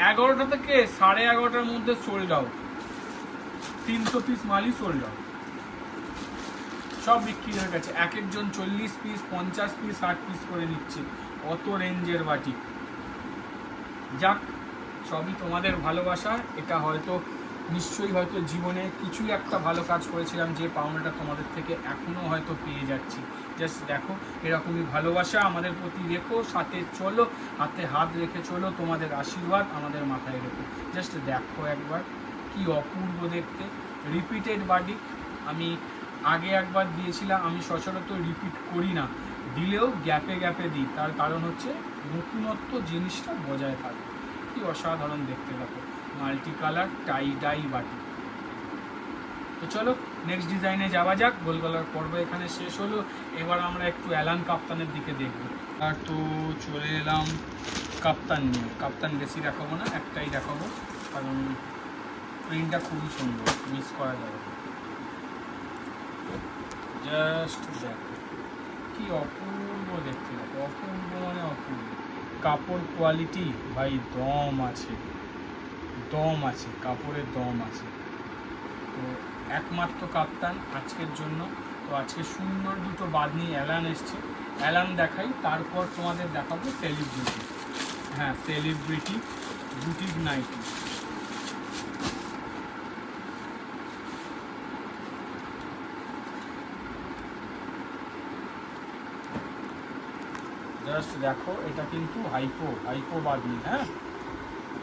11টা থেকে 11:30টার মধ্যে সোল্ড আউট। 300 পিস মালই সোল্ড আউট, সব বিক্রি হয়ে গেছে। এক একজন 40 পিস, 50 পিস, 60 পিস করে নিচ্ছে, অত রেঞ্জের বাটি। যাক, সবই তোমাদের ভালোবাসা। এটা হয়তো নিশ্চয়ই হয়তো জীবনে কিছুই একটা ভালো কাজ করেছিলাম, যে পাওনাটা তোমাদের থেকে এখনও হয়তো পেয়ে যাচ্ছি। জাস্ট দেখো, এরকমই ভালোবাসা আমাদের প্রতি রেখো, সাথে চলো, হাতে হাত রেখে চলো, তোমাদের আশীর্বাদ আমাদের মাথায় রেখো। জাস্ট দেখো একবার, কি অপূর্ব দেখতে। রিপিটেড বাটি, আমি আগে একবার দিয়েছিলাম, আমি সচরাচর রিপিট করি না, দিলেও গ্যাপে গ্যাপে দিই, তার কারণ হচ্ছে নতুনত্ব জিনিসটা বজায় থাকে। কি অসাধারণ দেখতে দেখো, মাল্টি কালার টাই ডাই বাটি। তো চলো নেক্সট ডিজাইনে যাওয়া যাক। গোল গলার পর্ব এখানে শেষ হলো, এবার আমরা একটু অ্যালান কাপ্তানের দিকে দেখব। আর তো চলে এলাম কাপ্তান নিয়ে। কাপ্তান বেশি দেখাবো না, একটাই দেখাবো, কারণ প্রিন্টটা খুবই সুন্দর, মিস করা যাবে না। জাস্ট দেখো কি অপূর্ব দেখতে, দেখো অপূর্ব মানে অপূর্ব। কাপড় কোয়ালিটি ভাই দম আছে, দম আছে, কাপড়ের দম আছে। তো একমাত্র কাপ্তান আজকের জন্য। তো আজকে সুন্দর দুটো বাদনি অ্যালান এসছে, অ্যালান দেখাই, তারপর তোমাদের দেখাবো সেলিব্রিটি। হ্যাঁ, সেলিব্রিটি বুটিক নাইটি। জাস্ট দেখো, এটা কিন্তু হাইপো বাদনি, হ্যাঁ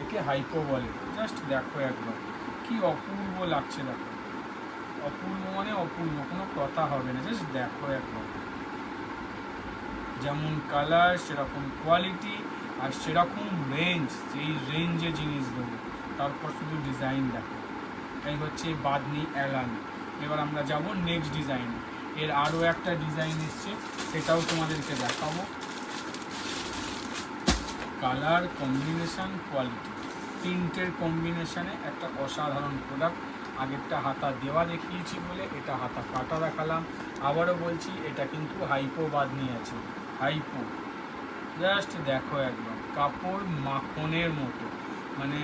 একে হাইপো বলে। জাস্ট দেখো একবার কি অপূর্ব লাগছে, দেখো অপূর্ব মানে অপূর্ব, কোনো কথা হবে না। জাস্ট দেখো একবার, যেমন কালার সেরকম কোয়ালিটি আর সেরকম রেঞ্জ, সেই রেঞ্জে জিনিস দেবো। তারপর শুধু ডিজাইন দেখো, এই হচ্ছে বাদনি অ্যালান। এবার আমরা যাব নেক্সট ডিজাইনে। এর আরও একটা ডিজাইন এসছে, সেটাও তোমাদেরকে দেখাবো। কালার কম্বিনেশন কোয়ালিটি, প্রিন্টের কম্বিনেশনে একটা অসাধারণ প্রোডাক্ট। আগেরটা হাতা দেওয়া দেখিয়েছি বলে এটা হাতা কাটা দেখালাম। আবারও বলছি, এটা কিন্তু হাইপো বাদনি আছে, হাইপো। জাস্ট দেখো একবার, কাপড় মাখনের মতো, মানে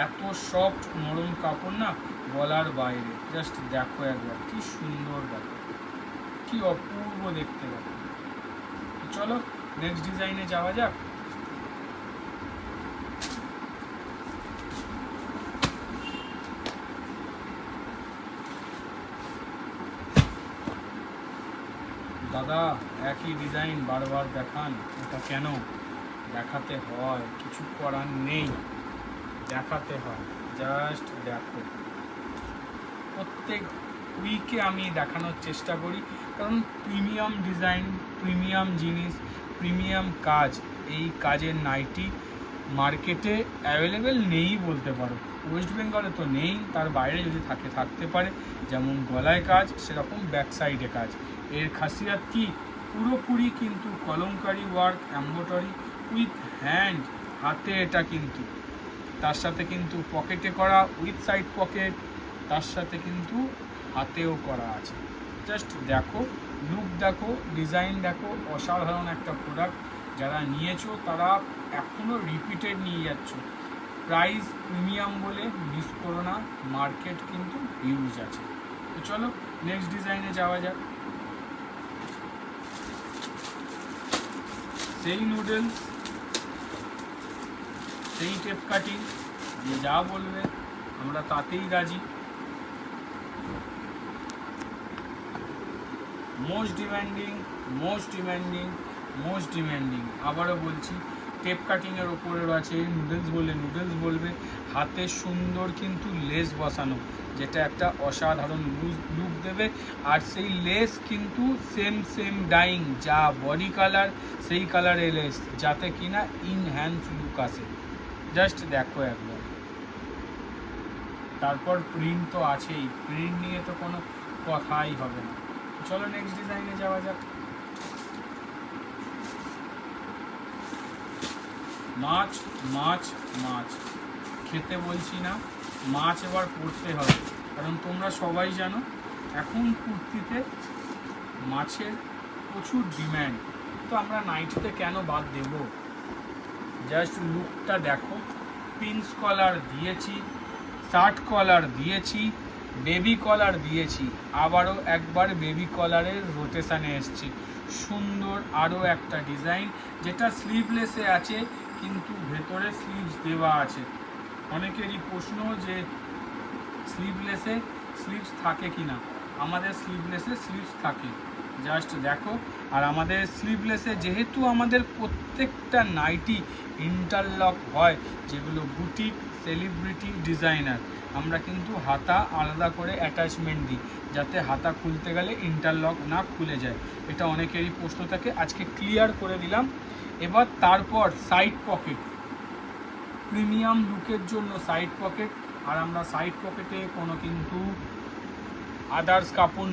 এত সফট নরম কাপড় না, বলার বাইরে। জাস্ট দেখো একবার কি সুন্দর, দেখো কি অপূর্ব দেখতে। দেখো চলো নেক্সট ডিজাইনে যাওয়া যাক। দাদা একই ডিজাইন বারবার দেখান, এটা কেন? দেখাতে হয়, কিছু করার নেই, দেখাতে হয়। জাস্ট দেখো, প্রত্যেক উইকে আমি দেখানোর চেষ্টা করি, কারণ প্রিমিয়াম ডিজাইন, প্রিমিয়াম জিনিস, প্রিমিয়াম কাজ, এই কাজের নাইটি মার্কেটে অ্যাভেলেবেল নেই বলতে পারো। ওয়েস্ট বেঙ্গলে তো নেই, তার বাইরে যদি থাকতে পারে। যেমন গলায় কাজ, সেরকম ব্যাক সাইডে কাজ। এর খাসিয়াত কি, পুরোপুরি কিন্তু kalamkari work, embroidery with hand, হাতে এটা কিন্তু। তার সাথে কিন্তু পকেটে করা উইথ সাইড পকেট, তার সাথে কিন্তু হাতেও করা আছে। জাস্ট দেখো, লুক দেখো, ডিজাইন দেখো, অসাধারণ একটা প্রোডাক্ট। যারা নিয়েছো তারা এখনও রিপিটেড নিয়ে যাচ্ছ। প্রাইস প্রিমিয়াম বলে মিস করো না, মার্কেট কিন্তু হিউজ আছে। তো চলো নেক্সট ডিজাইনে যাওয়া যাক। সেই নুডলস, সেই টেপ কাটিং, যে যা বলবে আমরা তাতেই রাজি। Most demanding, most demanding, most demanding. আবারও বলছি, টেপ কাটিংয়ের ওপরে আছে, নুডলস বললে নুডলস বলবে। হাতে সুন্দর কিন্তু লেস বসানো, যেটা একটা অসাধারণ লুক দেবে। আর সেই লেস কিন্তু সেম ডাইং, যা বডি কালার সেই কালারে লেস, যাতে কিনা ইনহ্যান্স লুক আসে। জাস্ট দেখো একবার। তারপর প্রিন্ট তো আছেই, প্রিন্ট নিয়ে তো কোনো কথাই হবে না। চলো নেক্সট ডিজাইনে যাওয়া যাক। মাছ মাছ মাছ, খেতে বলছি না, মাছ এবার পড়তে হবে, কারণ তোমরা সবাই জানো এখন কুর্তিতে মাছের প্রচুর ডিম্যান্ড। তো আমরা নাইটিতে কেন বাদ দেব? জাস্ট লুকটা দেখো, পিন্স কলার দিয়েছি, শার্ট কলার দিয়েছি, বেবি কলার দিয়েছি, আবারও একবার বেবি কলারের রোটেশানে এসছি। সুন্দর আরও একটা ডিজাইন, যেটা স্লিভলেসে আছে কিন্তু ভেতরে স্লিভস দেওয়া আছে। অনেকেরই প্রশ্ন যে স্লিভলেসে স্লিভস থাকে কি না, আমাদের স্লিভলেসে স্লিভস থাকে। জাস্ট দেখো, আর আমাদের স্লিভলেসে যেহেতু আমাদের প্রত্যেকটা নাইটি ইন্টারলক হয়, যেগুলো বুটিক সেলিব্রিটি ডিজাইনার। আমরা কিন্তু হাতা আলাদা করে অ্যাটাচমেন্ট দিই, যাতে হাতা খুলতে গেলে ইন্টারলক না খুলে যায়। এটা অনেকেরই প্রশ্ন থাকে, আজকে ক্লিয়ার করে দিলাম। এবার তারপর সাইড পকেট, প্রিমিয়াম লুকের জন্য সাইড পকেট। আর আমরা সাইড পকেটে কোনো কিন্তু আদার্স কাপড়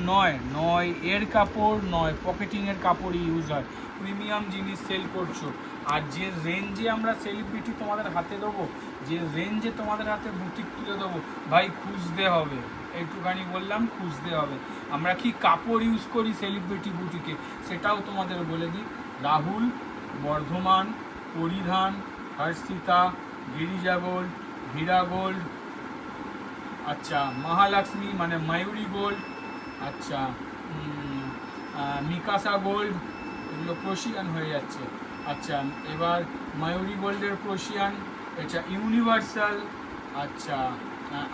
নয় এর কাপড় নয়, পকেটিংয়ের কাপড় ইউজ হয়। প্রিমিয়াম জিনিস সেল করছো, আর যে রেঞ্জে আমরা সেলিব্রিটি তোমাদের হাতে দেবো, যে রেঞ্জে তোমাদের হাতে বুটিক তুলে দেবো, ভাই খুঁজতে হবে। একটুখানি বললাম, খুঁজতে হবে। আমরা কি কাপড় ইউজ করি সেলিব্রিটি বুটিকে সেটাও তোমাদের বলে দিই। রাহুল, বর্ধমান, পরিধান, হর্ষিতা, গিরিজা গোল্ড, হীরা গোল্ড, আচ্ছা মহালক্ষ্মী মানে ময়ূরী গোল্ড, আচ্ছা মিকাসা গোল্ড, এগুলো প্রশিয়ান হয়ে যাচ্ছে। আচ্ছা এবার ময়ূরী গোল্ডের প্রশিয়ান, আচ্ছা ইউনিভার্সাল, আচ্ছা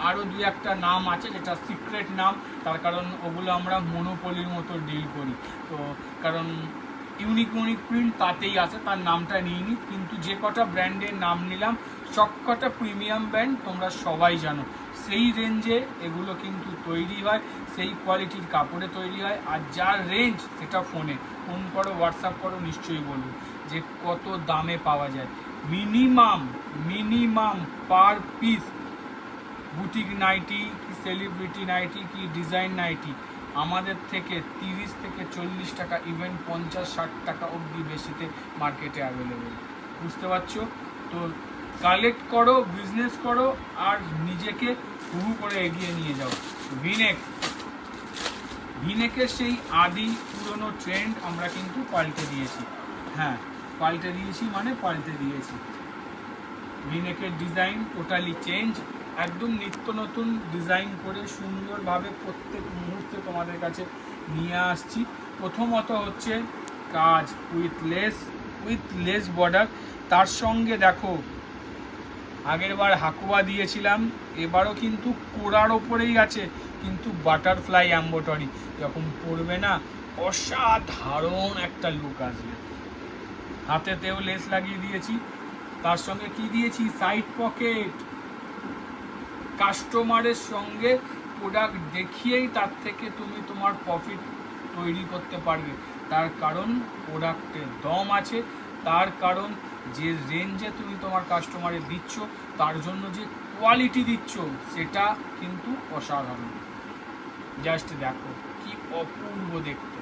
আরও দু একটা নাম আছে যেটা সিক্রেট নাম, তার কারণ ওগুলো আমরা মনোপলির মতো ডিল করি। তো কারণ ইউনিক প্রিন্ট তাতেই আছে, তার নামটা নিইনি, কিন্তু যে কটা ব্র্যান্ডের নাম নিলাম সব কটা প্রিমিয়াম ব্র্যান্ড, তোমরা সবাই জানো। সেই রেঞ্জে এগুলো কিন্তু তৈরি হয়, সেই কোয়ালিটির কাপড়ে তৈরি হয়। আর যার রেঞ্জ সেটা ফোনে ফোন করো, হোয়াটসঅ্যাপ করো, নিশ্চয়ই বলবো যে কত দামে পাওয়া যায়। Minimum per piece boutique nighty কি সেলিব্রিটি নাইটি কি ডিজাইন নাইটি আমাদের থেকে 30 থেকে 40 টাকা, ইভেন 50-60 টাকা অবধি বেশিতে মার্কেটে অ্যাভেলেবেল। বুঝতে পারছো? তো কালেক্ট করো, বিজনেস করো, আর নিজেকে শুরু করে এগিয়ে নিয়ে যাও। ভিনেকের সেই আদি পুরনো ট্রেন্ড আমরা কিন্তু পাল্টে দিয়েছি। হ্যাঁ, পাল্টে দিয়েছি। ভিনেকের ডিজাইন টোটালি চেঞ্জ, একদম নিত্য নতুন ডিজাইন করে সুন্দরভাবে প্রত্যেক মুহূর্তে তোমাদের কাছে নিয়ে আসছি। প্রথমত হচ্ছে কাজ উইথ লেস বর্ডার, তার সঙ্গে দেখো আগেরবার হাকুয়া দিয়েছিলাম, এবারও কিন্তু কোরার ওপরেই আছে, কিন্তু বাটারফ্লাই এমব্রয়ডারি যখন পরবে না অসাধারণ একটা লুক আসবে। হাতেতেও লেস লাগিয়ে দিয়েছি, তার সঙ্গে কি দিয়েছি, সাইড পকেট। কাস্টমারের সঙ্গে প্রোডাক্ট দেখিয়েই তার থেকে তুমি তোমার প্রফিট তৈরি করতে পারবে। তার কারণ প্রোডাক্টের দম আছে, তার কারণ যে রেঞ্জে তুমি তোমার কাস্টমারে দিচ্ছ, তার জন্য যে কোয়ালিটি দিচ্ছ সেটা কিন্তু অসাধারণ। জাস্ট দেখো কি অপূর্ব দেখতে।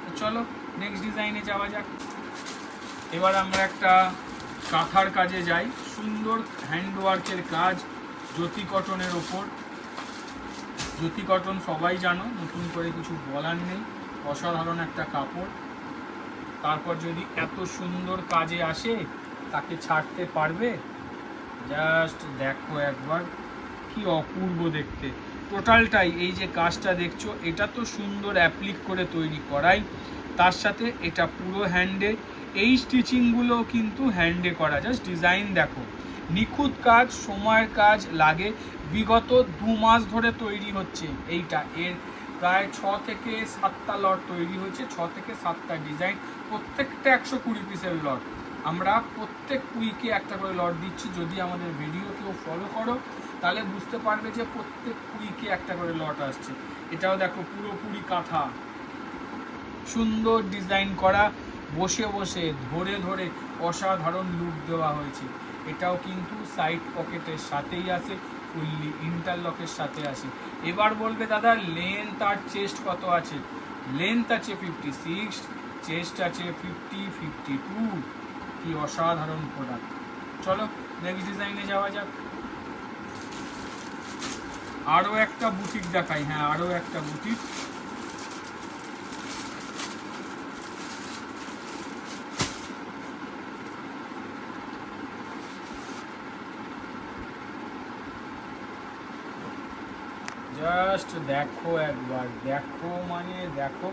তো চলো নেক্সট ডিজাইনে যাওয়া যাক। এবার আমরা একটা কাঁথার কাজে যাই, সুন্দর হ্যান্ডওয়ার্কের কাজ, জ্যোতি কটনের ওপর। জ্যোতি কটন সবাই জানো, নতুন করে কিছু বলার নেই, অসাধারণ একটা কাপড়। তারপর যদি এত সুন্দর কাজে আসে, তাকে ছাড়তে পারবে? জাস্ট দেখো একবার কি অপূর্ব দেখতে। টোটালটাই এই যে কাজটা দেখছো, এটা তো সুন্দর অ্যাপ্লিক করে তৈরি করাই, তার সাথে এটা পুরো হ্যান্ডে। এই স্টিচিংগুলো কিন্তু হ্যান্ডে করা, জাস্ট ডিজাইন দেখো, নিখুঁত কাজ, সময়ের কাজ লাগে। বিগত 2 মাস ধরে তৈরি হচ্ছে এইটা, এর প্রায় 6 থেকে 7টা লট তৈরি হয়েছে, 6 থেকে 7টা ডিজাইন, প্রত্যেকটা 120 পিসের লট। আমরা প্রত্যেক উইকে একটা করে লট দিচ্ছি। যদি আমাদের ভিডিও কেউ ফলো করো তাহলে বুঝতে পারবে যে প্রত্যেক উইকে একটা করে লট আসছে। এটাও দেখো পুরোপুরি কাঁথা, সুন্দর ডিজাইন করা, বসে বসে ধরে ধরে অসাধারণ লুক দেওয়া হয়েছে। এটাও কিন্তু সাইড পকেটের সাথেই আছে, ফুললি ইন্টারলকের সাথে আছে। এবার বলবে দাদা লেন্থ আর চেস্ট কত আছে? লেন্থ আছে 56, চেস্ট আছে 50, 52। কি অসাধারণ প্রোডাক্ট। চলো নেক্সট ডিজাইনে যাওয়া যাক। আরও একটা বুটিক দেখাই। হ্যাঁ, আরও একটা বুটিক। জাস্ট দেখো একবার, দেখো মানে দেখো।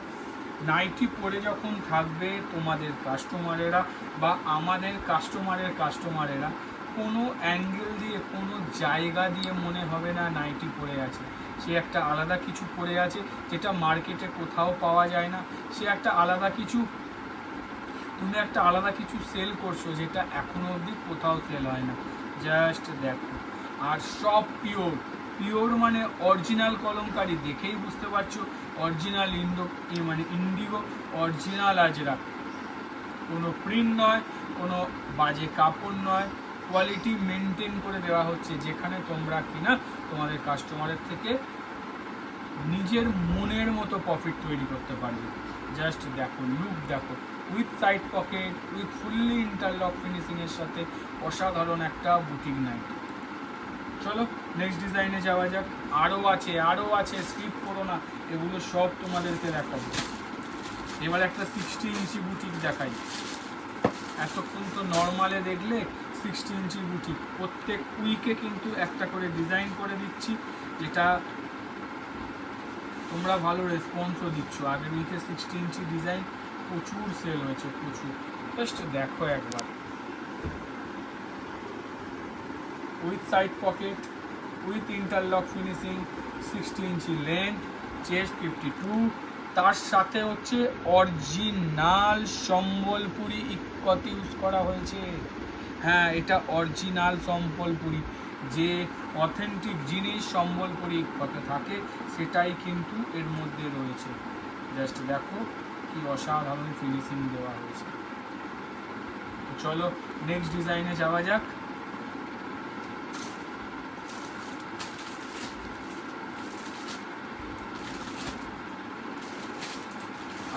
নাইটি পরে যখন থাকবে তোমাদের কাস্টমারেরা বা আমাদের কাস্টমারেরা, কোনো অ্যাঙ্গেল দিয়ে, কোনো জায়গা দিয়ে মনে হবে না নাইটি পরে আছে। সে একটা আলাদা কিছু পরে আছে যেটা মার্কেটে কোথাও পাওয়া যায় না। সে একটা আলাদা কিছু, তুমি একটা আলাদা কিছু সেল করছো যেটা এখনো অবধি কোথাও সেল হয় না। জাস্ট দেখো, আর সব পিওর। পিওর মানে অরিজিনাল কলমকারি, দেখেই বুঝতে পারছো অরিজিনাল ইন্ডিগো, অরিজিনাল আজরাক, কোনো প্রিন্ট নয়, কোনো বাজে কাপড় নয়, কোয়ালিটি মেনটেন করে দেওয়া হচ্ছে, যেখানে তোমরা কিনা তোমাদের কাস্টমারের থেকে নিজের মনের মতো প্রফিট তৈরি করতে পারবে। জাস্ট দেখো, লুক দেখো, with side pocket, with fully interlock ফিনিশিংয়ের সাথে অসাধারণ একটা বুটিক নাইট। চলো নেক্সট ডিজাইনে যাওয়া যাক। আরও আছে, স্কিপ করো না, এগুলো সব তোমাদেরকে দেখাবো। এবার একটা 60 ইঞ্চি বুটিক দেখাই। এতক্ষণ তো নর্মালে দেখলে 60 ইঞ্চি বুটিক, প্রত্যেক উইকে কিন্তু একটা করে ডিজাইন করে দিচ্ছি, যেটা তোমরা ভালো রেসপন্সও দিচ্ছ। আগের উইকে 60 ইঞ্চি ডিজাইন প্রচুর সেল হয়েছে, প্রচুর। জাস্ট দেখো একবার, with side pocket, with interlock finishing, 60 inch length, chest 52, তার সাথে হচ্ছে অরিজিনাল সম্বলপুরি ইক্কত ইউজ করা হয়েছে। হ্যাঁ, এটা অরিজিনাল সম্বলপুরি, যে অথেন্টিক জিনিস সম্বলপুরি ইক্কতে থাকে সেটাই কিন্তু এর মধ্যে রয়েছে। জাস্ট দেখো কি অসাধারণ ফিনিশিং দেওয়া হয়েছে। চলো নেক্সট ডিজাইনে যাওয়া যাক।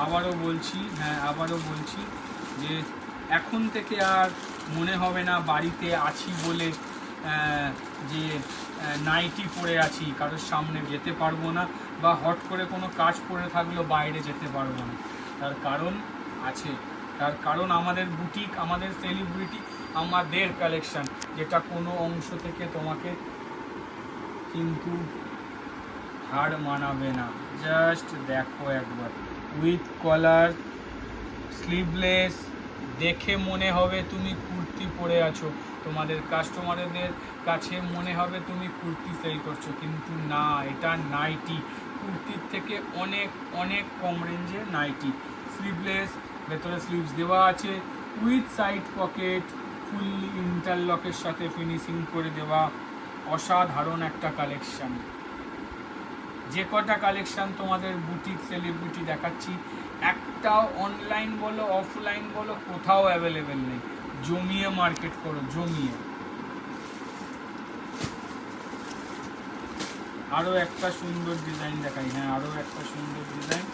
আবারও বলছি যে এখন থেকে আর মনে হবে না বাড়িতে আছি বলে যে নাইটি পরে আছি, কারোর সামনে যেতে পারবো না, বা হট করে কোনো কাজ পড়ে থাকলেও বাইরে যেতে পারবো না। তার কারণ আছে, তার কারণ আমাদের বুটিক, আমাদের সেলিব্রিটি, আমাদের কালেকশন, যেটা কোনো অংশ থেকে তোমাকে কিন্তু হার মানাবে না। জাস্ট দেখো একবার, উইথ কলার, স্লিভলেস, দেখে মনে হবে তুমি কুর্তি পরে আছো, তোমাদের কাস্টমারদের কাছে মনে হবে তুমি কুর্তি সেল করছো, কিন্তু না, এটা নাইটি। কুর্তির থেকে অনেক অনেক কম রেঞ্জে নাইটি। স্লিভলেস, ভেতরে স্লিভস দেওয়া আছে, উইথ সাইড পকেট, ফুললি ইন্টারলকের সাথে ফিনিশিং করে দেওয়া, অসাধারণ একটা কালেকশান। যে কটা কালেকশান তোমাদের বুটিক সেলিব্রিটি দেখাচ্ছি, একটাও অনলাইন বলো অফলাইন বলো কোথাও অ্যাভেলেবেল নেই। জমিয়ে মার্কেট করো, জমিয়ে। আরও একটা সুন্দর ডিজাইন দেখাই। হ্যাঁ, আরও একটা সুন্দর ডিজাইন,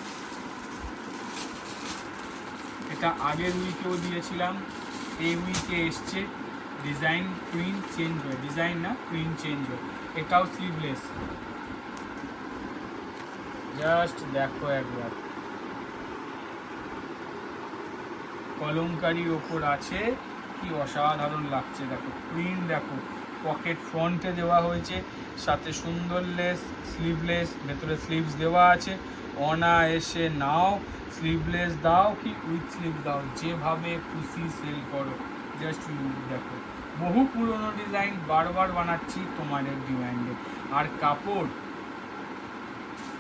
এটা আগের উইকেও দিয়েছিলাম, এই উইকে এসছে। ডিজাইন প্রিন্ট চেঞ্জ হয়, ডিজাইন না প্রিন্ট চেঞ্জ হয়। এটাও স্লিভলেস। জাস্ট দেখো একবার, কলমকারির ওপর আছে, কি অসাধারণ লাগছে। দেখো প্রিন্ট, দেখো পকেট ফ্রন্টে দেওয়া হয়েছে, সাথে সুন্দর লেস, স্লিভলেস, ভেতরে স্লিভস দেওয়া আছে। অনায়াসে নাও, স্লিভলেস দাও কি উইথ স্লিভ দাও, যেভাবে খুশি সেল করো। জাস্ট লুক দেখো, বহু পুরনো ডিজাইন বারবার বানাচ্ছি তোমাদের ডিমান্ডে। আর কাপড়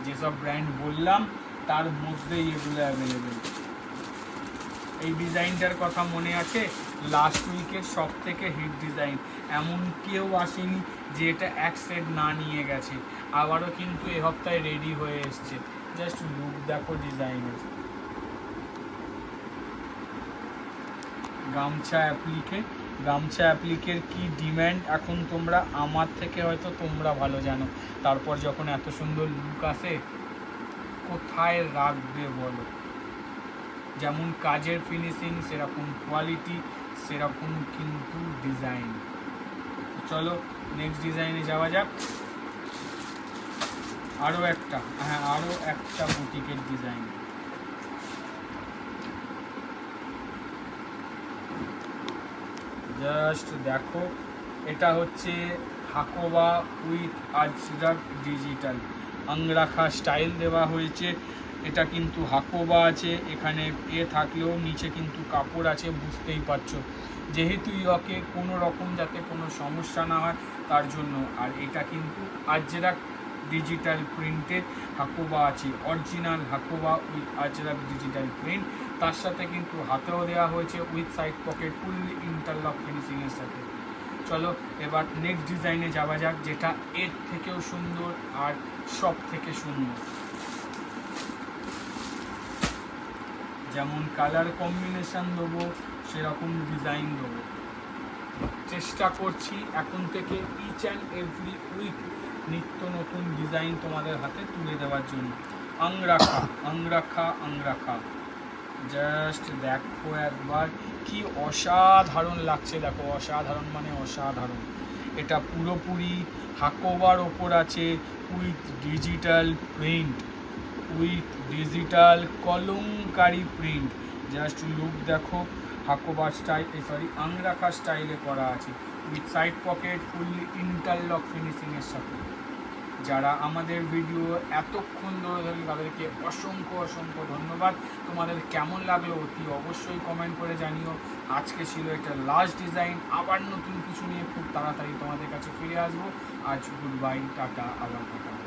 যেসব ব্র্যান্ড বললাম তার মধ্যেই এগুলো অ্যাভেলেবেল। এই ডিজাইনটার কথা মনে আছে, লাস্ট উইকের সব থেকে হিট ডিজাইন, এমন কেউ আসেনি যে এটা এক সেট না নিয়ে গেছে। আবারও কিন্তু এ সপ্তাহে রেডি হয়ে এসছে। জাস্ট লুক দেখো ডিজাইনের। গামছা অ্যাপ্লিকের কি ডিম্যান্ড এখন তোমরা আমার থেকে হয়তো তোমরা ভালো জানো। তারপর যখন এত সুন্দর লুক আসে, কোথায় রাখবে বলো? যেমন কাজের ফিনিশিং, সেরকম কোয়ালিটি, সেরকম কিন্তু ডিজাইন। চলো নেক্সট ডিজাইনে যাওয়া যাক। আরও একটা বুটিকের ডিজাইন। জাস্ট দেখো, এটা হচ্ছে Hakoba with ajrak digital, angrakha style দেওয়া হয়েছে। এটা কিন্তু হাকোবা আছে, এখানে থাকলেও নিচে কিন্তু কাপড় আছে, বুঝতেই পারছো। যেহেতু ইয়কে কোনো রকম যাতে কোনো সমস্যা না হয় তার জন্য। আর এটা কিন্তু আজরাক ডিজিটাল প্রিন্টে হাকোবা আছে, original hakoba with ajrak digital print. তার সাথে কিন্তু হাতেও দেওয়া হয়েছে with side pocket, fully interlock ফিনিশিংয়ের সাথে। চলো এবার নেক্সট ডিজাইনে যাওয়া যাক, যেটা এর থেকেও সুন্দর আর সব থেকে সুন্দর। যেমন কালার কম্বিনেশন দেবো সেরকম ডিজাইন দেবো। চেষ্টা করছি এখন থেকে ইচ অ্যান্ড এভরি উইক নিত্য নতুন ডিজাইন তোমাদের হাতে তুলে দেওয়ার জন্য। আংরাখা আংরাখা আংরাখা, জাস্ট দেখো একবার কি অসাধারণ লাগছে, দেখো অসাধারণ মানে অসাধারণ। এটা পুরোপুরি হাকোবার ওপর আছে with digital print, with digital kalamkari print. Just look দেখো, হাকোবার স্টাইল, সরি আংরাখা স্টাইলে করা আছে with side pocket, fully interlock ফিনিশিংয়ের সাথে। যারা আমাদের ভিডিও এতক্ষণ ধরে ধরেন তাদেরকে অসংখ্য অসংখ্য ধন্যবাদ। তোমাদের কেমন লাগলো অতি অবশ্যই কমেন্ট করে জানিও। আজকে ছিল এটা লাস্ট ডিজাইন, আবার নতুন কিছু নিয়ে খুব তাড়াতাড়ি তোমাদের কাছে ফিরে আসবো। আজ গুড বাই, টাটা, আবার টাটা।